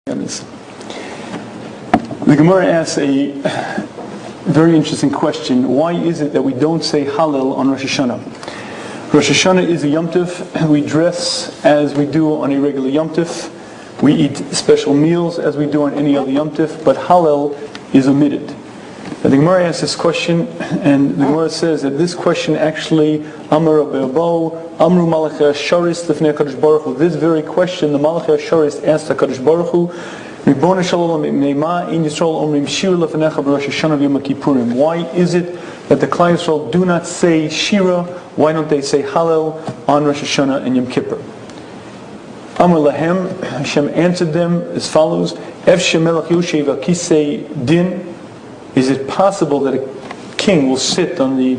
The Gemara asks a very interesting question. Why is it that we don't say Hallel on Rosh Hashanah? Rosh Hashanah is a Yom Tov. We dress as we do on a regular Yom Tov. We eat special meals as we do on any other Yom Tov, but Hallel is omitted. The Gemara asks this question, and the Gemara says that this question actually, Amar Rabbeinu, Amru Malachei Hasharis Lifnei HaKadosh Baruch Hu. This very question, the Malachei Hasharis asked HaKadosh Baruch Hu, Ribbono Shel Olam Meima In Yisrael Omrim Shira Lefnecha B'Rosh Hashanah V'Yom Kippurim. Why is it that the Klal Yisrael do not say Shira? Why don't they say Hallel on Rosh Hashanah and Yom Kippur? Amar Lahem, Hashem answered them as follows: Ef Shemelach Yoshev Al Kisei Din. Is it possible that a king will sit on the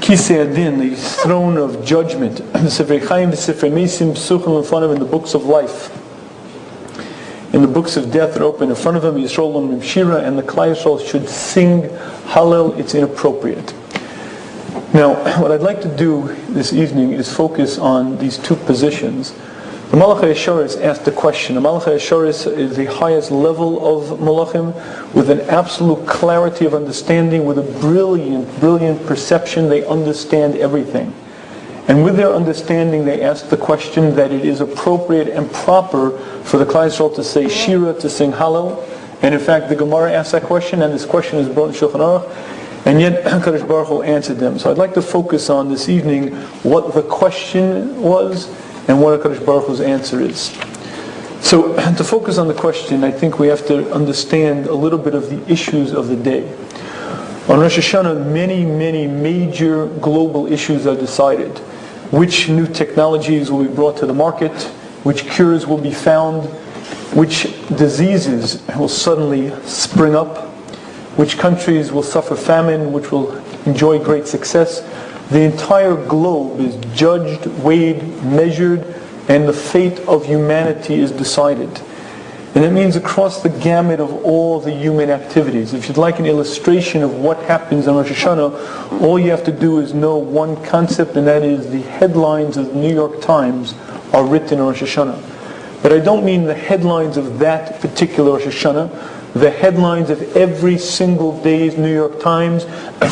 Kisei Adin, the throne of judgment, the Sefer Chaim, the Sefer Meisim, Psuchim in front of him, in the books of life, in the books of death are open in front of him, Yisrael Omrim Shira, and the Klal Yisrael should sing Hallel? It's inappropriate. Now, what I'd like to do this evening is focus on these two positions. The Malachei Hasharis asked the question. The Malachei Hasharis is the highest level of Malachim, with an absolute clarity of understanding, with a brilliant perception. They understand everything. And with their understanding, they ask the question that it is appropriate and proper for the Klal Yisrael to say Shira, to sing Hallel. And in fact, the Gemara asked that question, and this question is brought in Shulchan Aruch, and yet HaKadosh Baruch Hu answered them. So I'd like to focus on this evening what the question was and what HaKadosh Baruch Hu's answer is. So to focus on the question, I think we have to understand a little bit of the issues of the day. On Rosh Hashanah, many major global issues are decided. Which new technologies will be brought to the market, which cures will be found, which diseases will suddenly spring up, which countries will suffer famine, which will enjoy great success. The entire globe is judged, weighed, measured, and the fate of humanity is decided. And it means across the gamut of all the human activities. If you'd like an illustration of what happens on Rosh Hashanah, all you have to do is know one concept, and that is the headlines of the New York Times are written on Rosh Hashanah. But I don't mean the headlines of that particular Rosh Hashanah. The headlines of every single day's New York Times,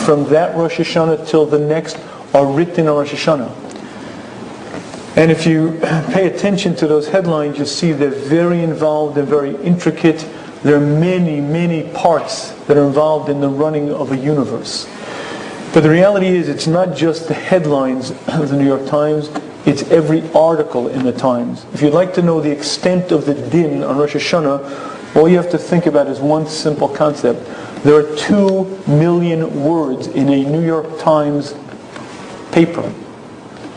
from that Rosh Hashanah till the next, are written on Rosh Hashanah. And if you pay attention to those headlines, you see they're very involved and very intricate. There are many parts that are involved in the running of a universe. But the reality is, it's not just the headlines of the New York Times, it's every article in the Times. If you'd like to know the extent of the din on Rosh Hashanah, all you have to think about is one simple concept. There are 2 million words in a New York Times paper.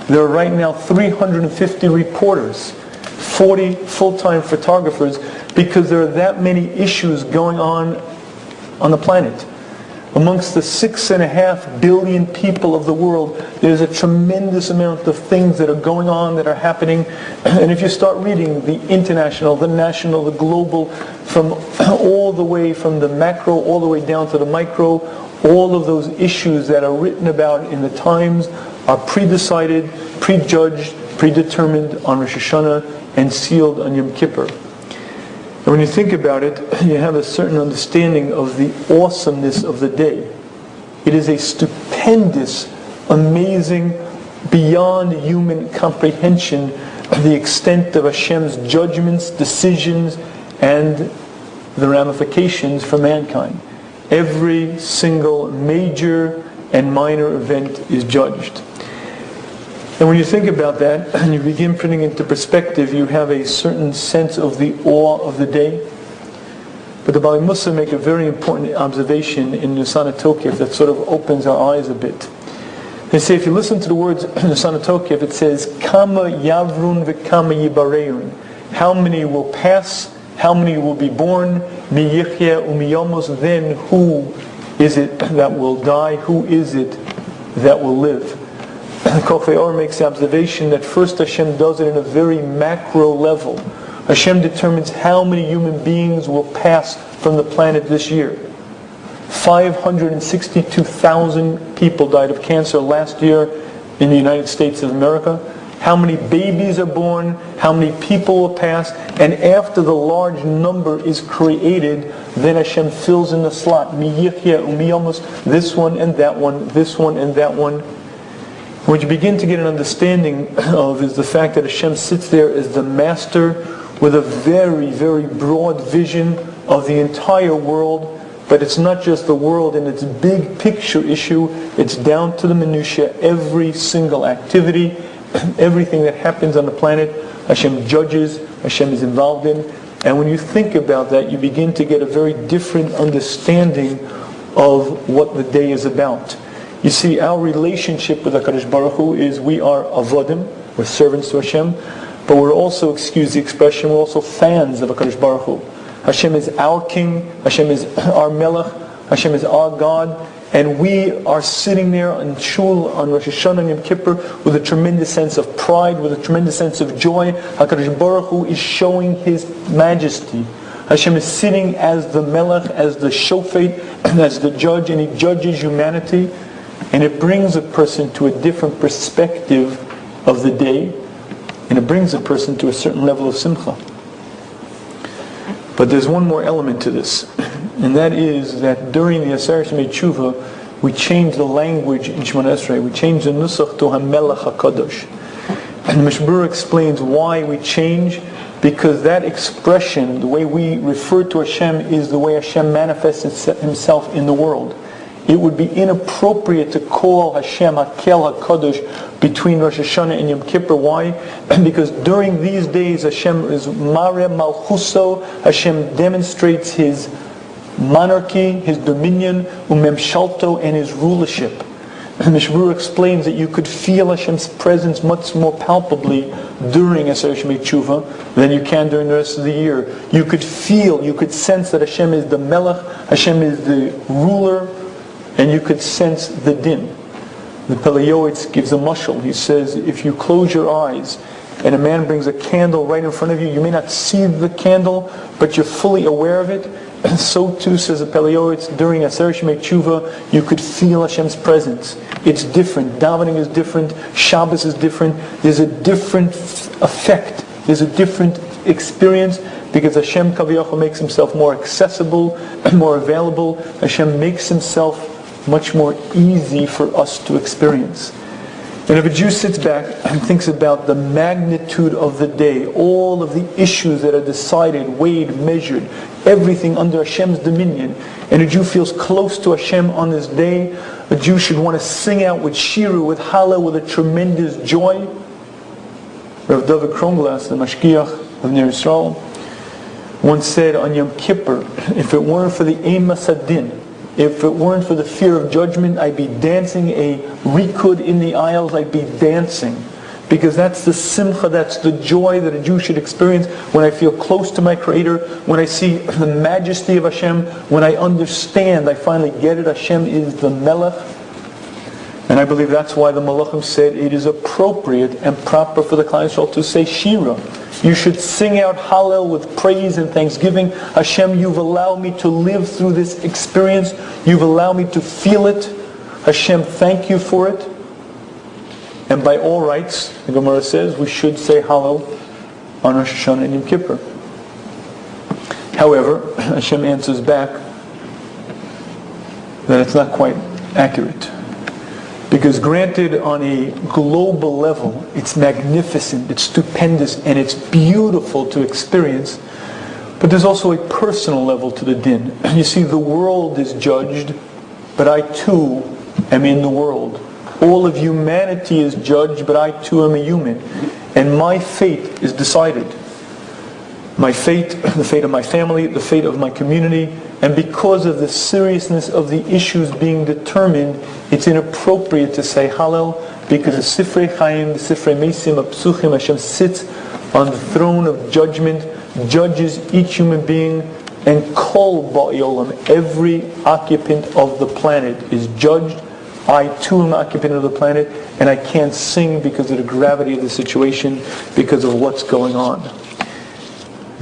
There are right now 350 reporters, 40 full-time photographers, because there are that many issues going on the planet. Amongst the 6.5 billion people of the world, there's a tremendous amount of things that are going on, that are happening. And if you start reading the international, the national, the global, from all the way from the macro all the way down to the micro, all of those issues that are written about in the Times are pre-decided, prejudged, predetermined on Rosh Hashanah and sealed on Yom Kippur. And when you think about it, you have a certain understanding of the awesomeness of the day. It is a stupendous, amazing, beyond human comprehension, the extent of Hashem's judgments, decisions, and the ramifications for mankind. Every single major and minor event is judged. And when you think about that, and you begin putting into perspective, you have a certain sense of the awe of the day. But the Bali Musa make a very important observation in Nisan HaTokef that sort of opens our eyes a bit. They say, if you listen to the words Nisan HaTokef, it says, Kama yavrun v'kama yibareun. How many will pass? How many will be born? Mi yichya umiyamos. Then who is it that will die? Who is it that will live? Kofei Or makes the observation that first Hashem does it in a very macro level. Hashem determines how many human beings will pass from the planet this year. 562,000 people died of cancer last year in the United States of America. How many babies are born? how many people will pass, and after the large number is created, then Hashem fills in the slot. Mi yichya umi yomos, this one and that one, this one and that one. What you begin to get an understanding of is the fact that Hashem sits there as the master with a very, very broad vision of the entire world. But it's not just the world in its big picture issue, it's down to the minutiae. Every single activity, everything that happens on the planet, Hashem judges, Hashem is involved in. And when you think about that, you begin to get a very different understanding of what the day is about. You see, our relationship with HaKadosh Baruch Hu is we are avodim, we're servants to Hashem, but we're also, excuse the expression, we're also fans of HaKadosh Baruch Hu. Hashem is our king, Hashem is our melech, Hashem is our God, and we are sitting there in Shul on Rosh Hashanah and Yom Kippur with a tremendous sense of pride, with a tremendous sense of joy. HaKadosh Baruch Hu is showing His majesty. Hashem is sitting as the melech, as the shofet, as the judge, and He judges humanity. And it brings a person to a different perspective of the day, and it brings a person to a certain level of simcha. But there's one more element to this, and that is that during the Aseret Shemei Tshuva, we change the language in Shemona Esrei. We change the nusach to HaMelech HaKadosh. And the Mishbura explains why we change, because that expression, the way we refer to Hashem, is the way Hashem manifests Himself in the world. It would be inappropriate to call Hashem Hakel HaKadosh between Rosh Hashanah and Yom Kippur. Why? Because during these days Hashem is Mare Malchuso, Hashem demonstrates His monarchy, His dominion, Umemshalto, and His rulership. And Mishbura explains that you could feel Hashem's presence much more palpably during Aseret Shemei Tshuva than you can during the rest of the year. You could feel, you could sense that Hashem is the Melech, Hashem is the ruler, and you could sense the din. The Pele Yoetz gives a mashal. He says, if you close your eyes and a man brings a candle right in front of you, you may not see the candle, but you're fully aware of it. And so too, says the Pele Yoetz, during Aseret Shemei Tshuva, you could feel Hashem's presence. It's different. Davening is different. Shabbos is different. There's a different effect. There's a different experience, because Hashem Kaviyachol makes Himself more accessible, more available. Hashem makes Himself much more easy for us to experience. And if a Jew sits back and thinks about the magnitude of the day, all of the issues that are decided, weighed, measured, everything under Hashem's dominion, and a Jew feels close to Hashem on this day, a Jew should want to sing out with shiru, with hallel, with a tremendous joy. Rav David Kronglas, the Mashgiach of Ner Yisrael, once said on Yom Kippur, if it weren't for the Eimas Hadin, if it weren't for the fear of judgment, I'd be dancing a rikud in the aisles, I'd be dancing. Because that's the simcha, that's the joy that a Jew should experience when I feel close to my Creator, when I see the majesty of Hashem, when I understand, I finally get it, Hashem is the Melech. And I believe that's why the Malachim said it is appropriate and proper for the Klal Yisrael to say Shira. You should sing out Hallel with praise and thanksgiving. Hashem, you've allowed me to live through this experience. You've allowed me to feel it. Hashem, thank you for it. And by all rights, the Gemara says, we should say Hallel on Rosh Hashanah and Yom Kippur. However, Hashem answers back that it's not quite accurate. Because granted, on a global level, it's magnificent, it's stupendous, and it's beautiful to experience. But there's also a personal level to the din. You see, the world is judged, but I too am in the world. All of humanity is judged, but I too am a human. And my fate is decided. My fate, the fate of my family, the fate of my community. And because of the seriousness of the issues being determined, it's inappropriate to say Hallel, because the Sifrei Chaim, the Sifrei Meisim, Apsuchim, Hashem sits on the throne of judgment, judges each human being, and Kol Ba'yolam, every occupant of the planet is judged. I too am occupant of the planet, and I can't sing because of the gravity of the situation, because of what's going on.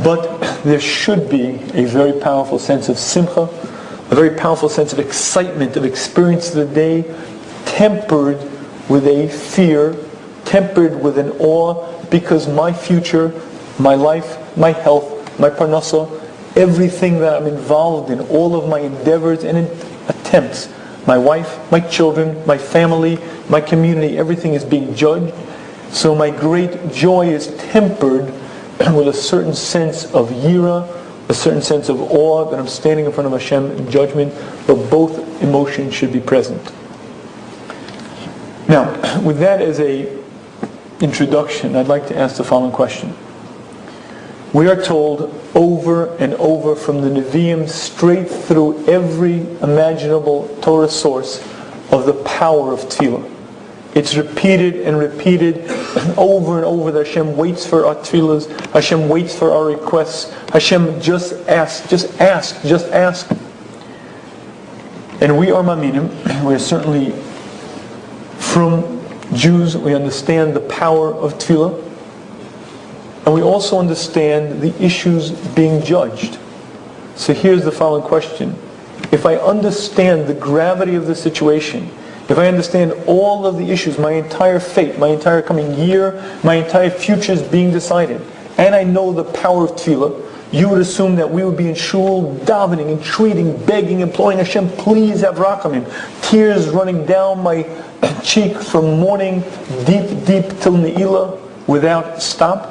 But there should be a very powerful sense of simcha, a very powerful sense of excitement, of experience of the day, tempered with a fear tempered with an awe, because my future, my life, my health, my parnasa, everything that I'm involved in, all of my endeavors and attempts, my wife, my children, my family, my community, everything is being judged. So my great joy is tempered with a certain sense of yira, a certain sense of awe that I'm standing in front of Hashem in judgment, but both emotions should be present. Now, with that as a introduction, I'd like to ask the following question. We are told over and over from the Nevi'im, straight through every imaginable Torah source, of the power of tefillah. It's repeated and repeated over and over that Hashem waits for our tefillahs, Hashem waits for our requests, Hashem just ask, just ask, just ask. And we are Maminim, we are certainly from Jews, we understand the power of tefillah, and we also understand the issues being judged. So here's the following question. If I understand the gravity of the situation, if I understand all of the issues, my entire fate, my entire coming year, my entire future is being decided, and I know the power of tefillah, you would assume that we would be in shul, davening, entreating, begging, imploring Hashem, please have rachamim, tears running down my cheek from morning deep till ne'ilah without stop.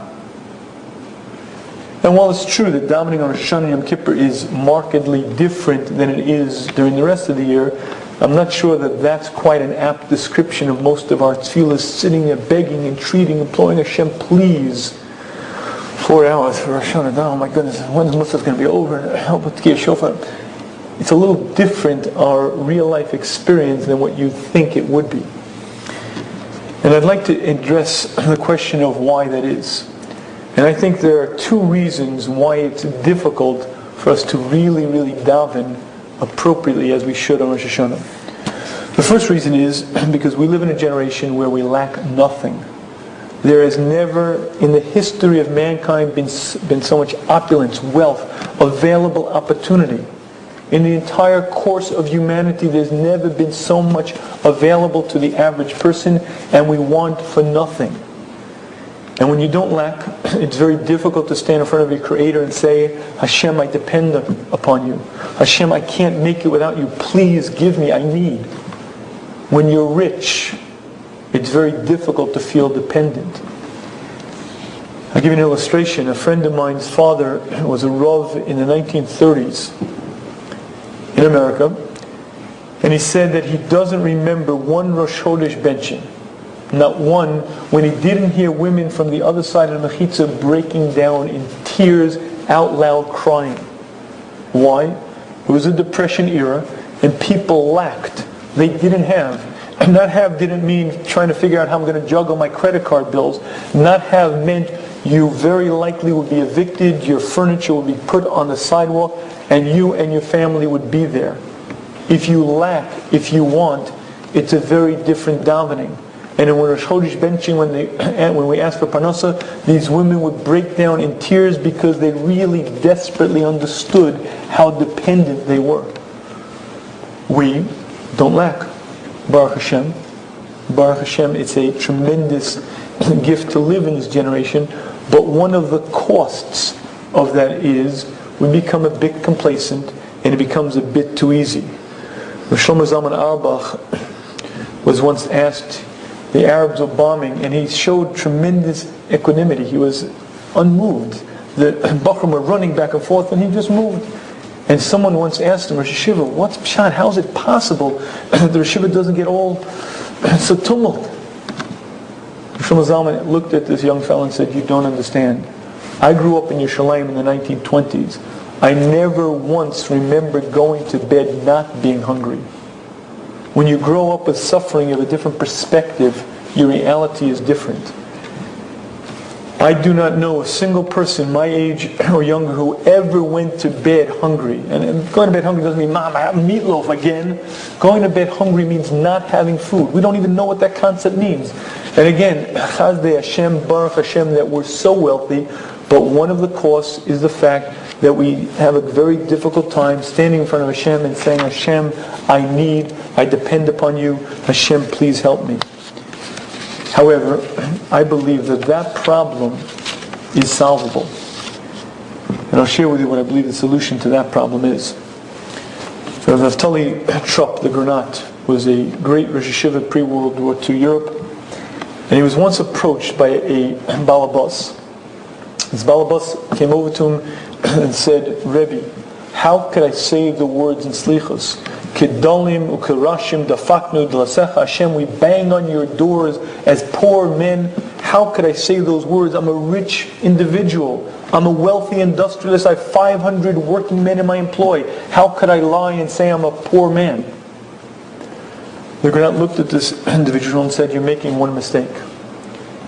And while it's true that davening on Rosh Hashanah and Yom Kippur is markedly different than it is during the rest of the year, I'm not sure that that's quite an apt description of most of our tefillahs, sitting there begging, entreating, imploring Hashem, please. 4 hours for Rosh Hashanah, oh my goodness, when is Musaf going to be over? Help with Tkiyah Shofar. It's a little different, our real life experience, than what you think it would be. And I'd like to address the question of why that is. And I think there are two reasons why it's difficult for us to really daven appropriately as we should on Rosh Hashanah. The first reason is because we live in a generation where we lack nothing. There has never in the history of mankind been so much opulence, wealth, available opportunity. In the entire course of humanity, there's never been so much available to the average person, and we want for nothing. And when you don't lack, it's very difficult to stand in front of your Creator and say, Hashem, I depend upon you. Hashem, I can't make it without you. Please give me, I need. When you're rich, it's very difficult to feel dependent. I'll give you an illustration. A friend of mine's father was a Rav in the 1930s in America, and he said that he doesn't remember one Rosh Chodesh benching. Not one, when he didn't hear women from the other side of the Mechitza breaking down in tears, out loud crying. Why? It was a Depression era, and people lacked. They didn't have. Not have didn't mean trying to figure out how I'm going to juggle my credit card bills. Not have meant you very likely would be evicted, your furniture would be put on the sidewalk, and you and your family would be there. If you lack, if you want, it's a very different davening. And when Rosh Chodesh benching, when we asked for parnasa, these women would break down in tears because they really desperately understood how dependent they were. We don't lack. Baruch Hashem. Baruch Hashem, it's a tremendous gift to live in this generation, but one of the costs of that is we become a bit complacent and it becomes a bit too easy. Shlomo Zalman Auerbach was once asked, the Arabs were bombing, and he showed tremendous equanimity. He was unmoved. The Bachrim were running back and forth, and he just moved. And someone once asked him, Rosh Hashiva, what's Pshat? How is it possible that the Rosh Hashiva doesn't get all so tumult? Shlomo Zalman looked at this young fellow and said, you don't understand. I grew up in Yerushalayim in the 1920s. I never once remember going to bed not being hungry. When you grow up with suffering, you have a different perspective. Your reality is different. I do not know a single person my age or younger who ever went to bed hungry. And going to bed hungry doesn't mean, Mom, I have meatloaf again. Going to bed hungry means not having food. We don't even know what that concept means. And again, Chazdei Hashem, Baruch Hashem, that we're so wealthy, but one of the costs is the fact that we have a very difficult time standing in front of Hashem and saying, Hashem, I depend upon you. Hashem, please help me. However, I believe that problem is solvable. And I'll share with you what I believe the solution to that problem is. So Naftali Trupp, the Granat, was a great Rosh Hashiva pre-World War II Europe. And he was once approached by a balabas. This balabas came over to him and said, Rebbe, how could I say the words in Slichos? Kedalim ukerashim dafaknu d'lasecha Hashem, we bang on your doors as poor men. How could I say those words? I'm a rich individual. I'm a wealthy industrialist. I have 500 working men in my employ. How could I lie and say I'm a poor man? The Granat looked at this individual and said, you're making one mistake.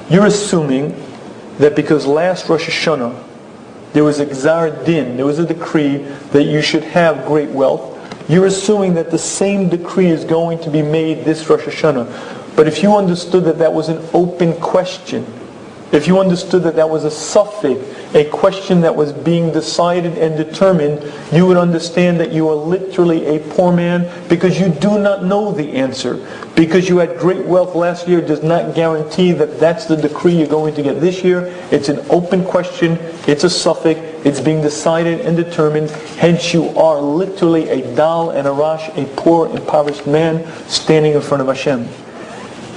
You're assuming that because last Rosh Hashanah there was a gzar din, there was a decree that you should have great wealth. You're assuming that the same decree is going to be made this Rosh Hashanah. But if you understood that was an open question, if you understood that was a suffix, a question that was being decided and determined, you would understand that you are literally a poor man because you do not know the answer. Because you had great wealth last year does not guarantee that that's the decree you're going to get this year. It's an open question, it's a suffix, it's being decided and determined. Hence you are literally a dal and a rash, a poor, impoverished man standing in front of Hashem.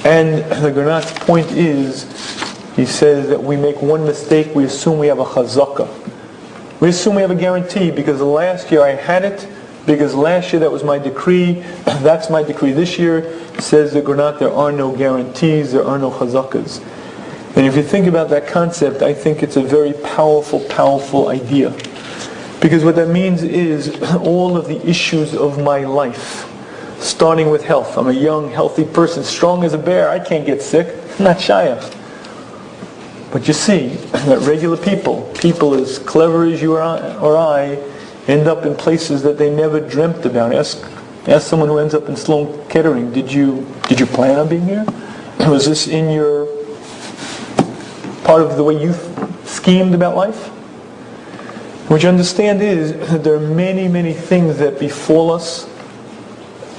And the Granat's point is, he says that we make one mistake, we assume we have a chazaka. We assume we have a guarantee because last year I had it, because last year that was my decree, that's my decree this year. Says the Granat, there are no guarantees, there are no chazakas. And if you think about that concept, I think it's a very powerful, powerful idea. Because what that means is all of the issues of my life, starting with health. I'm a young, healthy person, strong as a bear, I can't get sick, I'm not shayach. But you see that regular people as clever as you or I, end up in places that they never dreamt about. Ask someone who ends up in Sloan Kettering, did you plan on being here? Was this in your part of the way you schemed about life? What you understand is that there are many, many things that befall us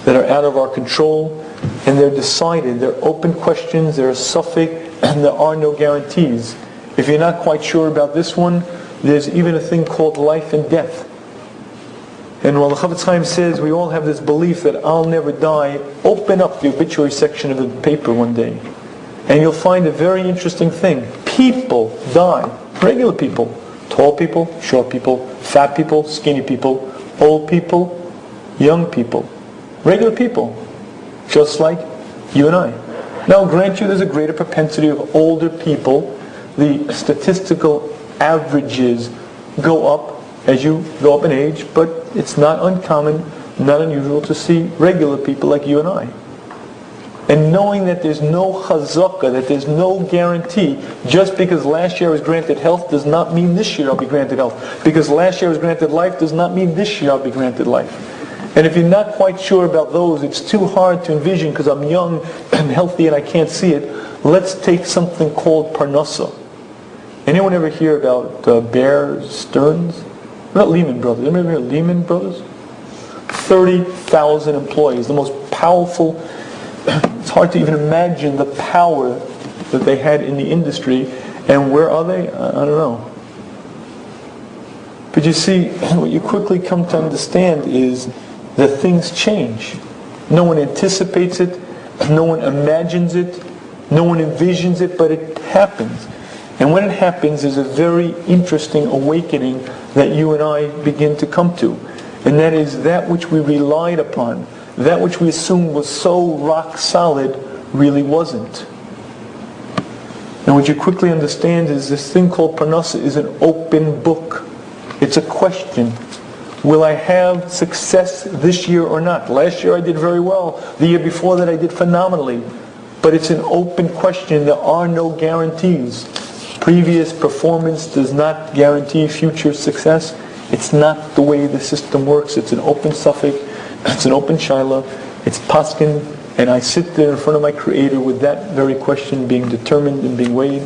that are out of our control, and they're decided. They're open questions, they're a suffix, and there are no guarantees. If you're not quite sure about this one, there's even a thing called life and death. And while the Chavetz Chaim says we all have this belief that I'll never die, open up the obituary section of the paper one day, and you'll find a very interesting thing. People die. Regular people. Tall people, short people, fat people, skinny people, old people, young people. Regular people. Just like you and I. Now, grant you there's a greater propensity of older people. The statistical averages go up as you go up in age, but it's not uncommon, not unusual to see regular people like you and I. And knowing that there's no chazaka, that there's no guarantee, just because last year I was granted health does not mean this year I'll be granted health. Because last year I was granted life does not mean this year I'll be granted life. And if you're not quite sure about those, it's too hard to envision because I'm young and healthy and I can't see it. Let's take something called parnasa. Anyone ever hear about Bear Stearns? Not Lehman Brothers. Anyone ever hear of Lehman Brothers? 30,000 employees, the most powerful. It's hard to even imagine the power that they had in the industry. And where are they? I don't know. But you see, what you quickly come to understand is that things change. No one anticipates it. No one imagines it. No one envisions it, but it happens. And when it happens, there's a very interesting awakening that you and I begin to come to. And that is that which we relied upon, that which we assumed was so rock solid, really wasn't. And what you quickly understand is this thing called parnasa is an open book. It's a question. Will I have success this year or not? Last year I did very well. The year before that I did phenomenally. But it's an open question. There are no guarantees. Previous performance does not guarantee future success. It's not the way the system works. It's an open suffix. It's an open shaila. It's paskin. And I sit there in front of my Creator with that very question being determined and being weighed.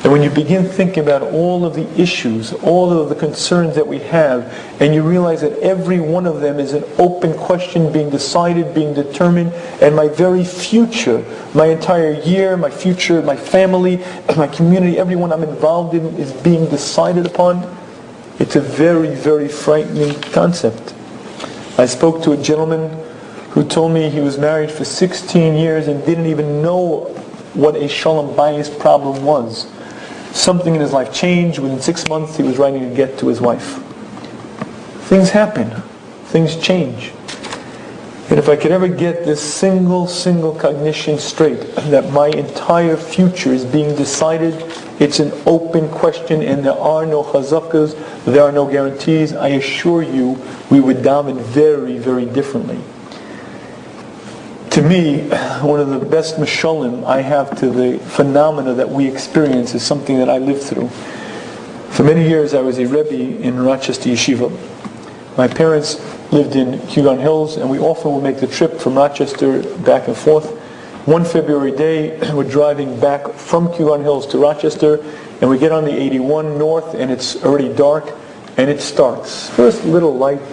And when you begin thinking about all of the issues, all of the concerns that we have, and you realize that every one of them is an open question being decided, being determined, and my very future, my entire year, my future, my family, my community, everyone I'm involved in is being decided upon, it's a very, very frightening concept. I spoke to a gentleman who told me he was married for 16 years and didn't even know what a shalom bayis problem was. Something in his life changed. Within 6 months, he was writing a get to his wife. Things happen. Things change. And if I could ever get this single cognition straight, that my entire future is being decided, it's an open question, and there are no chazakas, there are no guarantees, I assure you, we would daven very, very differently. To me, one of the best mashalim I have to the phenomena that we experience is something that I lived through. For many years I was a Rebbe in Rochester Yeshiva. My parents lived in Hugon Hills, and we often would make the trip from Rochester back and forth. One February day, we're driving back from Hugon Hills to Rochester, and we get on the 81 north, and it's already dark, and it starts. First little light,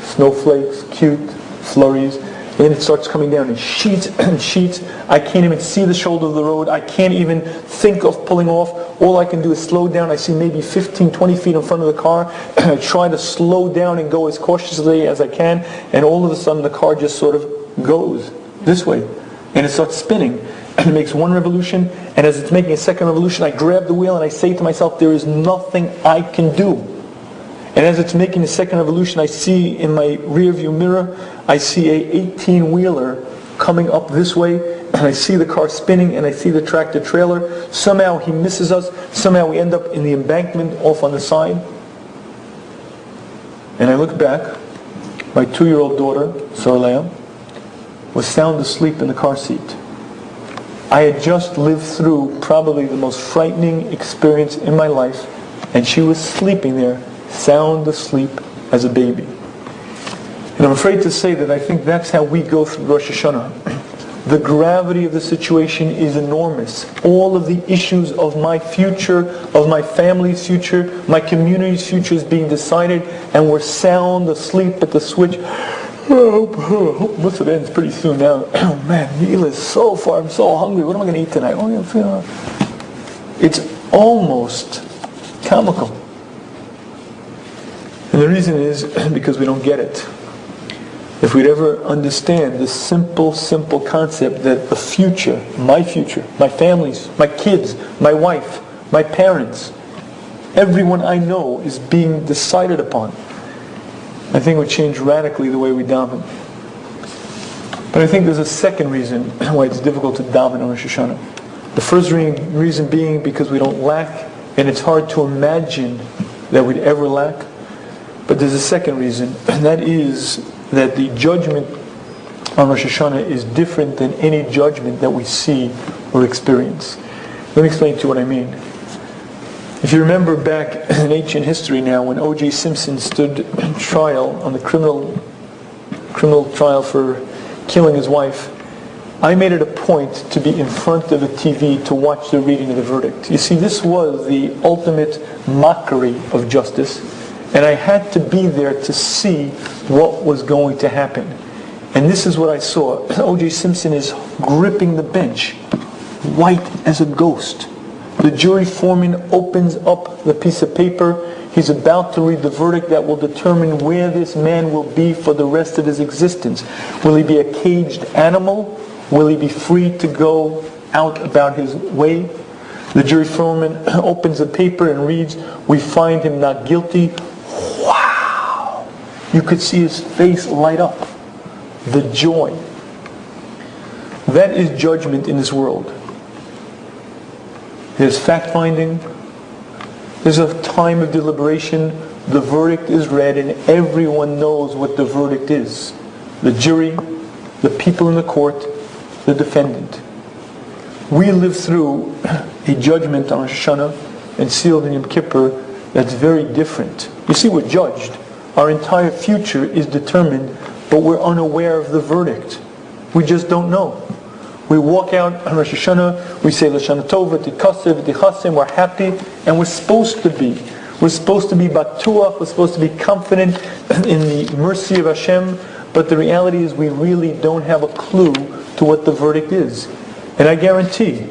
snowflakes, cute, flurries, and then it starts coming down in sheets and sheets. I can't even see the shoulder of the road. I can't even think of pulling off. All I can do is slow down. I see maybe 15, 20 feet in front of the car. I try to slow down and go as cautiously as I can, and all of a sudden the car just sort of goes this way. And it starts spinning. And it makes one revolution, and as it's making a second revolution, I grab the wheel and I say to myself, there is nothing I can do. And as it's making the second revolution, I see in my rear view mirror, I see a 18-wheeler coming up this way, and I see the car spinning, and I see the tractor trailer. Somehow he misses us. Somehow we end up in the embankment off on the side. And I look back. My 2-year-old daughter, Sorleah, was sound asleep in the car seat. I had just lived through probably the most frightening experience in my life, and she was sleeping there, sound asleep as a baby. And I'm afraid to say that I think that's how we go through Rosh Hashanah. The gravity of the situation is enormous. All of the issues of my future, of my family's future, my community's future is being decided, and we're sound asleep at the switch. Hope most of it ends pretty soon now. Oh man, meal is so far. I'm so hungry. What am I going to eat tonight? It's almost comical. And the reason is because we don't get it. If we'd ever understand this simple concept that the future, my family's, my kids, my wife, my parents, everyone I know is being decided upon, I think it would change radically the way we daven. But I think there's a second reason why it's difficult to daven on Rosh Hashanah. The first reason being because we don't lack, and it's hard to imagine that we'd ever lack. But there's a second reason, and that is that the judgment on Rosh Hashanah is different than any judgment that we see or experience. Let me explain to you what I mean. If you remember back in ancient history now, when O.J. Simpson stood trial on the criminal trial for killing his wife, I made it a point to be in front of a TV to watch the reading of the verdict. You see, this was the ultimate mockery of justice, and I had to be there to see what was going to happen. And this is what I saw. O.J. Simpson is gripping the bench, white as a ghost. The jury foreman opens up the piece of paper. He's about to read the verdict that will determine where this man will be for the rest of his existence. Will he be a caged animal? Will he be free to go out about his way? The jury foreman opens the paper and reads, "We find him not guilty." Wow! You could see his face light up. The joy. That is judgment in this world. There's fact-finding. There's a time of deliberation. The verdict is read and everyone knows what the verdict is. The jury, the people in the court, the defendant. We live through a judgment on Rosh Hashanah and sealed in Yom Kippur that's very different. You see, we're judged. Our entire future is determined, but we're unaware of the verdict. We just don't know. We walk out on Rosh Hashanah, we say L'Shana Tova, T'kasev, T'chasim, we're happy, and we're supposed to be. We're supposed to be batuach, we're supposed to be confident in the mercy of Hashem, but the reality is we really don't have a clue to what the verdict is. And I guarantee,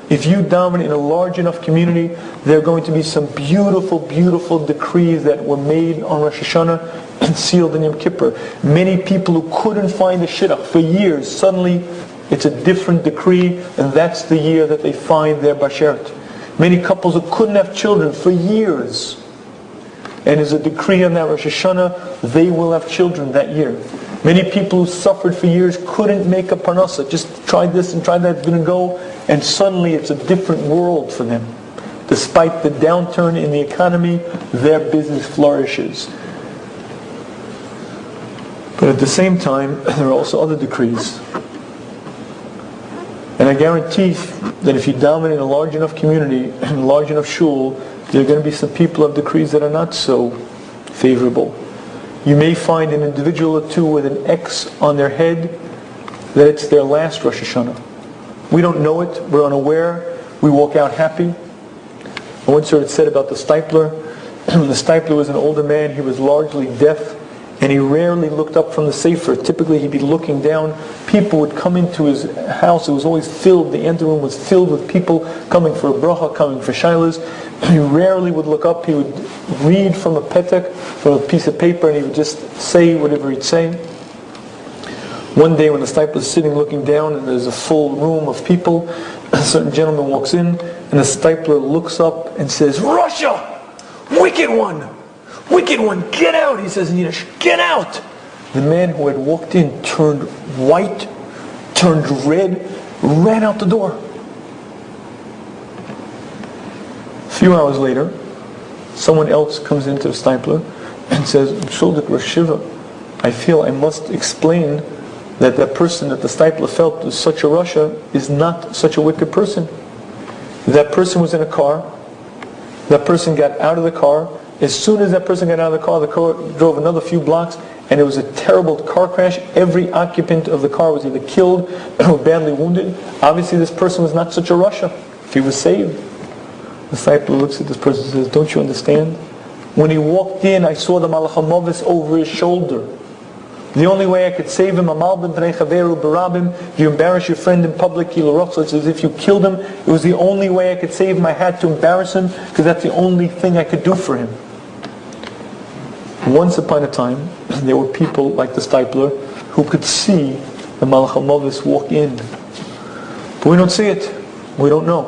if you daven in a large enough community, there are going to be some beautiful, beautiful decrees that were made on Rosh Hashanah and sealed in Yom Kippur. Many people who couldn't find the shidduch for years, suddenly it's a different decree, and that's the year that they find their bashert. Many couples who couldn't have children for years, and there's a decree on that Rosh Hashanah, they will have children that year. Many people who suffered for years couldn't make a parnasa, just tried this and tried that, it's going to go, and suddenly it's a different world for them. Despite the downturn in the economy, their business flourishes. But at the same time, there are also other decrees. And I guarantee that if you daven in a large enough community, and a large enough shul, there are going to be some people of decrees that are not so favorable. You may find an individual or two with an X on their head that it's their last Rosh Hashanah. We don't know it, we're unaware, we walk out happy. I once heard it said about the stipler. The stipler was an older man, he was largely deaf, and he rarely looked up from the sefer. Typically he'd be looking down. People would come into his house, it was always filled, the anteroom was filled with people coming for a bracha, coming for shilas. He rarely would look up, he would read from a petek, from a piece of paper, and he would just say whatever he'd say. One day when the stipler is sitting looking down and there's a full room of people, a certain gentleman walks in, and the stipler looks up and says, "Russia! Wicked one! Wicked one, get out!" He says in Yiddish, "Get out!" The man who had walked in turned white, turned red, ran out the door. A few hours later, someone else comes into the stipler and says, "Shuldik Rosh Shiva, I feel I must explain that that person that the stipler felt was such a Russia is not such a wicked person. That person was in a car. That person got out of the car. As soon as that person got out of the car drove another few blocks, and it was a terrible car crash. Every occupant of the car was either killed or badly wounded. Obviously this person was not such a Russia if he was saved." The disciple looks at this person and says, "Don't you understand? When he walked in, I saw the Malach HaMovis over his shoulder. The only way I could save him, if you embarrass your friend in public, it's as if you killed him. It was the only way I could save him. I had to embarrass him because that's the only thing I could do for him." Once upon a time, there were people like the stipler who could see the Malach HaMovis walk in. But we don't see it. We don't know.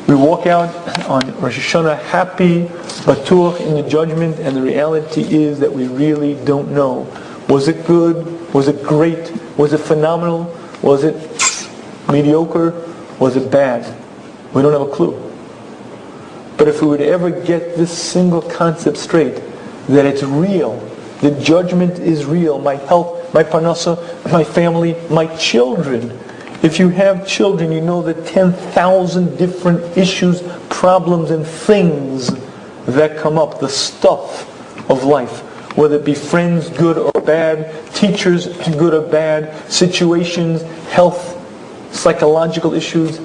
We walk out on Rosh Hashanah happy, batuach in the judgment, and the reality is that we really don't know. Was it good? Was it great? Was it phenomenal? Was it mediocre? Was it bad? We don't have a clue. But if we would ever get this single concept straight, that it's real, the judgment is real, my health, my parnasa, my family, my children. If you have children, you know the 10,000 different issues, problems, and things that come up, the stuff of life. Whether it be friends, good or bad, teachers, good or bad, situations, health, psychological issues,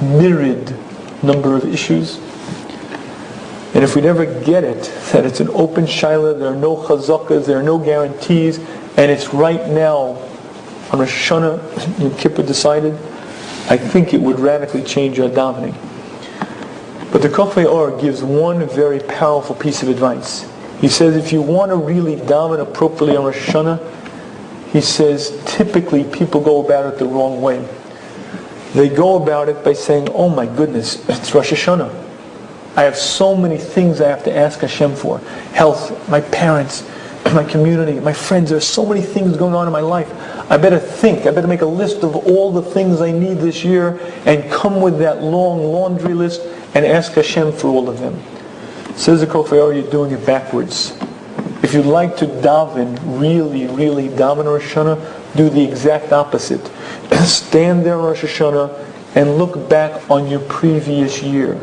myriad number of issues. And if we never get it, that it's an open shaila, there are no chazakas, there are no guarantees, and it's right now, on Rosh Hashanah, Yom Kippur decided, I think it would radically change our davening. But the Kofei Or gives one very powerful piece of advice. He says if you want to really daven appropriately on Rosh Hashanah, he says typically people go about it the wrong way. They go about it by saying, "Oh my goodness, it's Rosh Hashanah. I have so many things I have to ask Hashem for. Health, my parents, my community, my friends. There's so many things going on in my life. I better make a list of all the things I need this year and come with that long laundry list and ask Hashem for all of them." Says the Kofei Or, you're doing it backwards. If you'd like to daven, really, really daven Rosh Hashanah, do the exact opposite. Stand there Rosh Hashanah and look back on your previous year.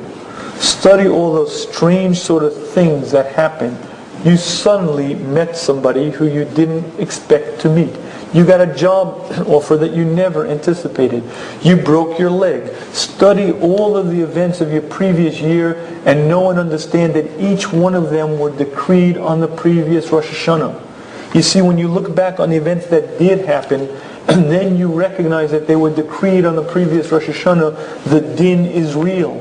Study all those strange sort of things that happened. You suddenly met somebody who you didn't expect to meet. You got a job offer that you never anticipated. You broke your leg. Study all of the events of your previous year and know and understand that each one of them were decreed on the previous Rosh Hashanah. You see, when you look back on the events that did happen, and then you recognize that they were decreed on the previous Rosh Hashanah, the din is real.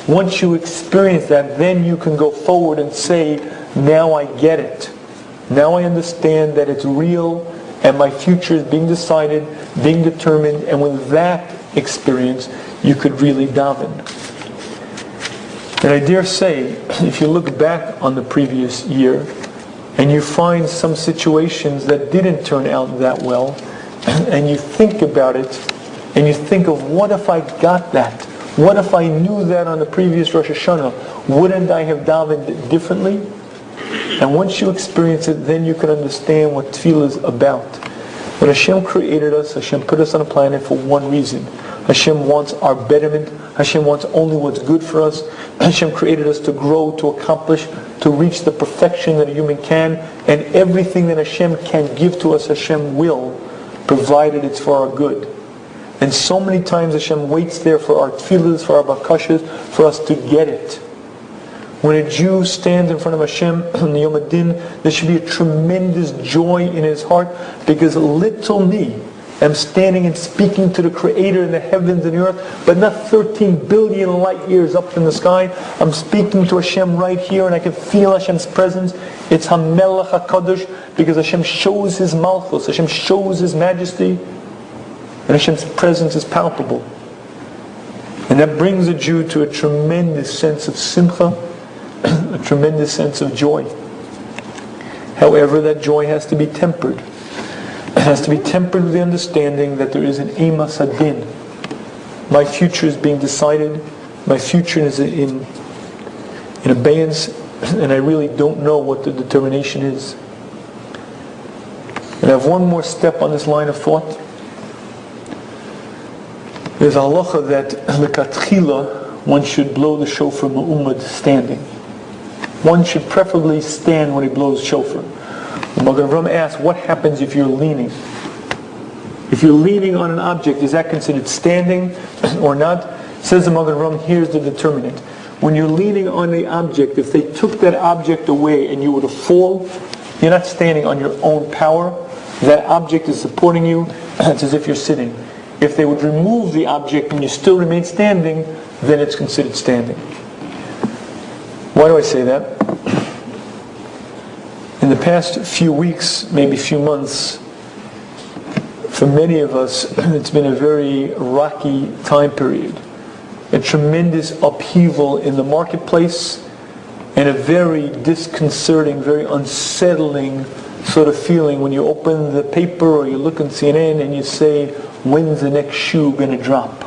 Once you experience that, then you can go forward and say, now I get it. Now I understand that it's real and my future is being decided, being determined, and with that experience, you could really daven. And I dare say, if you look back on the previous year, and you find some situations that didn't turn out that well, and you think about it, and you think of, what if I got that? What if I knew that on the previous Rosh Hashanah? Wouldn't I have davened differently? And once you experience it, then you can understand what tefillah is about. When Hashem created us, Hashem put us on a planet for one reason. Hashem wants our betterment. Hashem wants only what's good for us. Hashem created us to grow, to accomplish, to reach the perfection that a human can. And everything that Hashem can give to us, Hashem will, provided it's for our good. And so many times Hashem waits there for our tefillahs, for our bakashas, for us to get it. When a Jew stands in front of Hashem on the Yom Adin, there should be a tremendous joy in his heart, because little me am standing and speaking to the Creator in the heavens and the earth, but not 13 billion light years up in the sky. I'm speaking to Hashem right here, and I can feel Hashem's presence. It's HaMelech HaKadosh, because Hashem shows His malchus, Hashem shows His majesty, and Hashem's presence is palpable. And that brings a Jew to a tremendous sense of simcha, a tremendous sense of joy. However, that joy has to be tempered. It has to be tempered with the understanding that there is an emas hadin. My future is being decided. My future is in abeyance, and I really don't know what the determination is. And I have one more step on this line of thought. There's a halacha that lekatchila one should blow the shofar ma'umad standing. One should preferably stand when he blows shofar. The Magen Avraham asks, what happens if you're leaning? If you're leaning on an object, is that considered standing or not? Says the Magen Avraham, here's the determinant. When you're leaning on the object, if they took that object away and you were to fall, you're not standing on your own power. That object is supporting you. It's as if you're sitting. If they would remove the object and you still remain standing, then it's considered standing. Why do I say that? In the past few weeks, maybe few months, for many of us, it's been a very rocky time period. A tremendous upheaval in the marketplace, and a very disconcerting, very unsettling sort of feeling when you open the paper or you look on CNN and you say, when's the next shoe going to drop?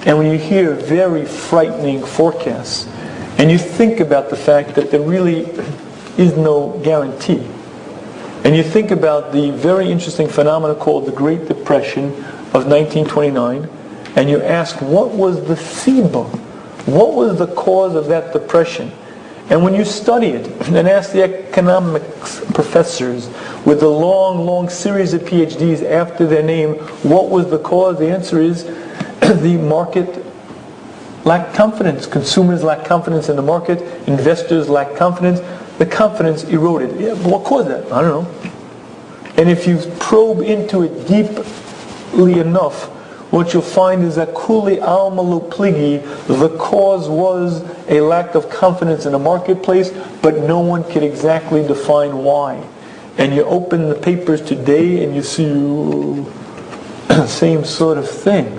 And when you hear very frightening forecasts, and you think about the fact that there really is no guarantee, and you think about the very interesting phenomenon called the Great Depression of 1929, and you ask, what was the siba? What was the cause of that depression? And when you study it and ask the economics professors with the long, long series of PhDs after their name, what was the cause? The answer is the market lacked confidence. Consumers lacked confidence in the market. Investors lacked confidence. The confidence eroded. Yeah, but what caused that? I don't know. And if you probe into it deeply enough, what you'll find is that kuli alma lo pligi, the cause was a lack of confidence in the marketplace, but no one could exactly define why. And you open the papers today and you see same sort of thing.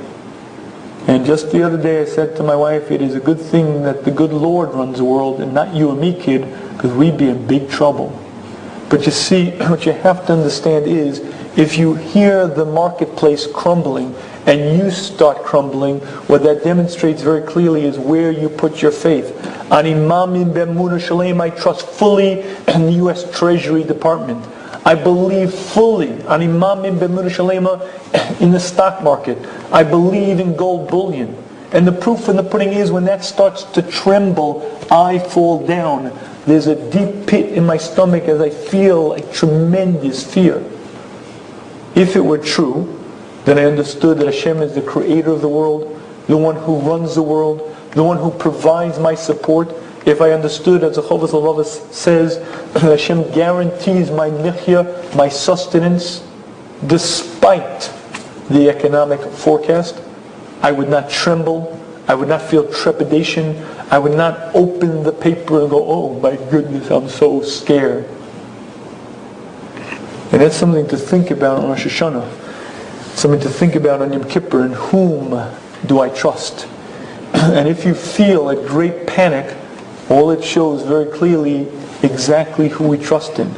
And just the other day I said to my wife, it is a good thing that the good Lord runs the world and not you and me, kid, because we'd be in big trouble. But you see, what you have to understand is, if you hear the marketplace crumbling and you start crumbling, what that demonstrates very clearly is where you put your faith. Ani mamin b'emunah shalem, I trust fully in the U.S. Treasury Department. I believe fully, ani mamin b'emunah shalem, in the stock market. I believe in gold bullion. And the proof in the pudding is when that starts to tremble, I fall down. There's a deep pit in my stomach as I feel a tremendous fear. If it were true, then I understood that Hashem is the creator of the world, the one who runs the world, the one who provides my support. If I understood, as the Chovos HaLevavos says, that Hashem guarantees my nichya, my sustenance, despite the economic forecast, I would not tremble, I would not feel trepidation, I would not open the paper and go, oh my goodness, I'm so scared. And that's something to think about on Rosh Hashanah, something to think about on Yom Kippur. In whom do I trust? And if you feel a great panic, all it shows very clearly exactly who we trust in.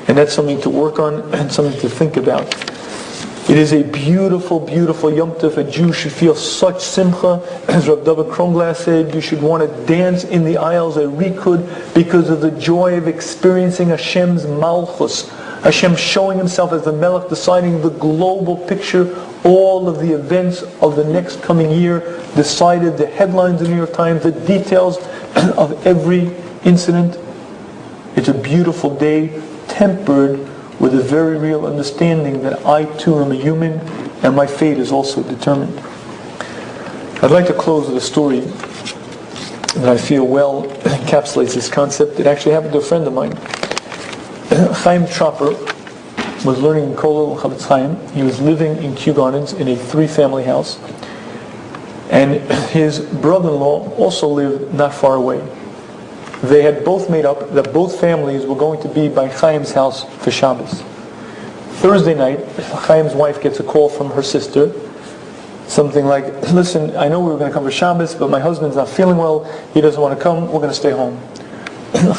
And that's something to work on and something to think about. It is a beautiful, beautiful Yom Tov. A Jew should feel such simcha. As Rav David Kronglass said, you should want to dance in the aisles at Rikud because of the joy of experiencing Hashem's malchus. Hashem showing himself as the Melech, deciding the global picture, all of the events of the next coming year, decided the headlines in the New York Times, the details of every incident. It's a beautiful day, tempered with a very real understanding that I too am a human and my fate is also determined. I'd like to close with a story that I feel well encapsulates this concept. It actually happened to a friend of mine. Chaim Tropper was learning in Kollel Chavetz Chaim. He was living in Kew Gardens in a 3-family house. And his brother-in-law also lived not far away. They had both made up that both families were going to be by Chaim's house for Shabbos. Thursday night, Chaim's wife gets a call from her sister. Something like, listen, I know we were going to come for Shabbos, but my husband's not feeling well. He doesn't want to come. We're going to stay home.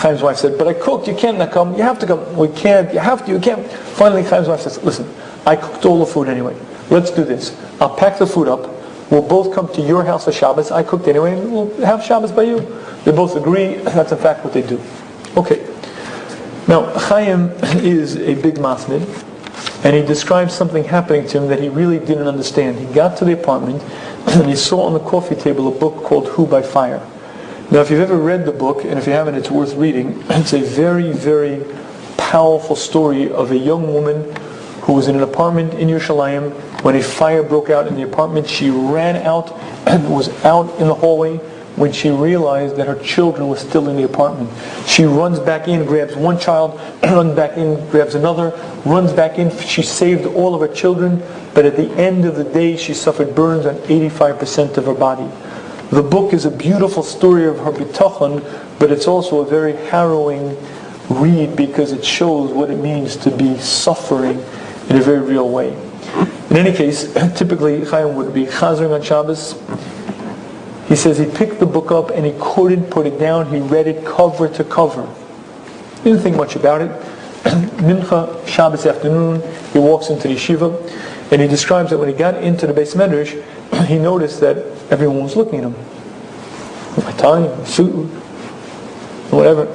Chaim's wife said, but I cooked, you can't not come, you have to come. We can't, you have to, you can't. Finally, Chaim's wife says, listen, I cooked all the food anyway. Let's do this. I'll pack the food up. We'll both come to your house for Shabbos. I cooked anyway, and we'll have Shabbos by you. They both agree. That's in fact what they do. Okay. Now, Chaim is a big masmid, and he describes something happening to him that he really didn't understand. He got to the apartment, and he saw on the coffee table a book called Who by Fire. Now, if you've ever read the book, and if you haven't, it's worth reading. It's a very, very powerful story of a young woman who was in an apartment in Yerushalayim. When a fire broke out in the apartment, she ran out and was out in the hallway when she realized that her children were still in the apartment. She runs back in, grabs one child, runs back in, grabs another, runs back in. She saved all of her children, but at the end of the day, she suffered burns on 85% of her body. The book is a beautiful story of her bitachon, but it's also a very harrowing read because it shows what it means to be suffering in a very real way. In any case, typically Chaim would be chazering on Shabbos. He says he picked the book up and he couldn't put it down. He read it cover to cover. He didn't think much about it. Mincha, Shabbos afternoon, he walks into the yeshiva and he describes that when he got into the Beis Medrash, he noticed that everyone was looking at him. My tie, my suit, whatever.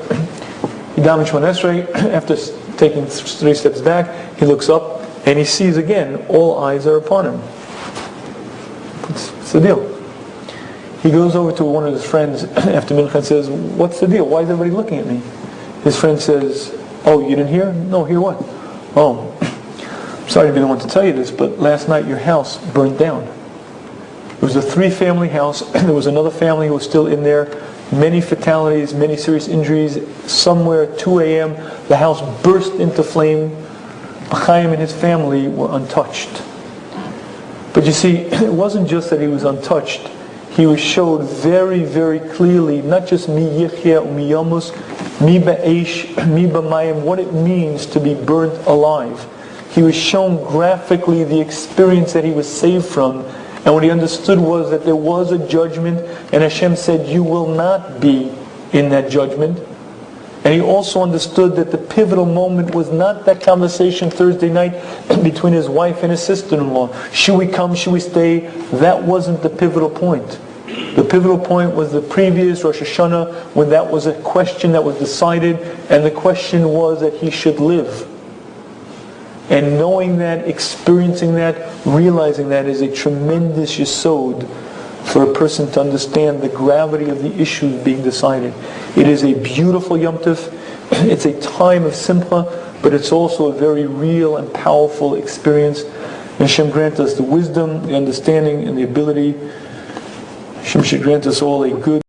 He davened Shmon Esrei. After taking 3 steps back, he looks up and he sees again, all eyes are upon him. What's the deal? He goes over to one of his friends after Mincha and says, what's the deal? Why is everybody looking at me? His friend says, oh, you didn't hear? No, hear what? Oh, sorry to be the one to tell you this, but last night your house burned down. It was a 3-family house. There was another family who was still in there. Many fatalities, many serious injuries. Somewhere at 2 a.m., the house burst into flame. Chaim and his family were untouched. But you see, it wasn't just that he was untouched. He was showed very, very clearly, not just mi yichya u mi yamus, mi ba'esh, mi b'mayim, what it means to be burnt alive. He was shown graphically the experience that he was saved from. And what he understood was that there was a judgment, and Hashem said, you will not be in that judgment. And he also understood that the pivotal moment was not that conversation Thursday night between his wife and his sister-in-law. Should we come? Should we stay? That wasn't the pivotal point. The pivotal point was the previous Rosh Hashanah, when that was a question that was decided, and the question was that he should live. And knowing that, experiencing that, realizing that is a tremendous yesod for a person to understand the gravity of the issues being decided. It is a beautiful Yom Tov. It's a time of simcha, but it's also a very real and powerful experience. And Hashem grant us the wisdom, the understanding, and the ability. Hashem should grant us all a good